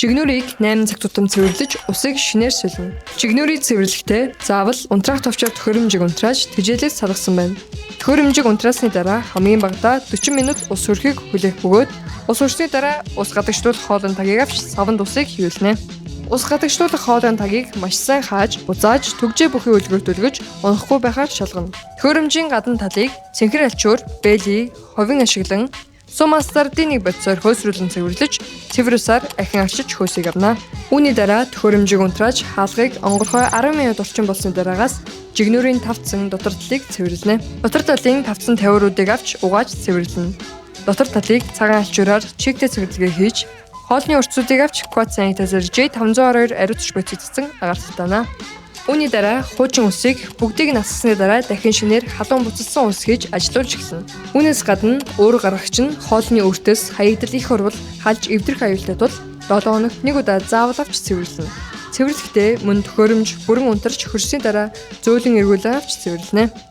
Чигнүрийг 8 цаг тутам цэвэрлэж, усыг шинээр сулна. Чигнүрийг цэвэрлэхдээ заавал унтраах товчоор төхөөрөмжийг унтрааж тэжээлээс салгасан байна. Төхөөрөмжийг унтраасны дараа хамгийн багадаа 40 минут ус хүрхийг хүлээх бөгөөд ус хүрсний дараа ус гадагшлуулах хоолойн тагийг авч саванд усыг хийвэлнэ. Ус гадагшлуулах хоолойн тагийг маш сайн хааж, бузааж, түгжээ бүхий үлгэртүүлгэж унахгүй байхаар шалгана. Төхөөрөмжийн гадна талыг цэнхэр альчуур, бэли, ховын ашиглан сум астардиныг бодисоор хөөсрүүлэн цэвэрлэж, цэвэр усаар ахин арчиж хөөсийг авна. Үүний дараа төхөөрөмжийг унтрааж, хаалгыг онгорхой 10 минут орчим болсны дараагаас жигнүрийн тавцсан дотор талыг цэвэрлэнэ. Дотор талын тавцсан тавиуруудыг авч угааж цэвэрлэнэ. Дотор талыг цагаан альчуураар чигтэй цэвэрлэгээ хийж, хоолны уртсуудыг авч quad sanitizer J502 ариутгч бодисцсан агаарцтана. Үүний дараа хуучин усыг бүгдийг насгасны дараа дахин шинээр халуун буцалсан ус хийж ажилуулж эхэлнэ. Үүнээс гадна өөр гаргагч нь хоолны өртөс хаягдал их урвал халж эвдрэх аюултай тул 7 хоногт нэг удаа заавал авч цэвэрлэнэ. Цэвэрлэхдээ мөн төхөөрөмж бүрэн унтарч хөрсний дараа зөөлөн эргүүлэн авч цэвэрлэнэ.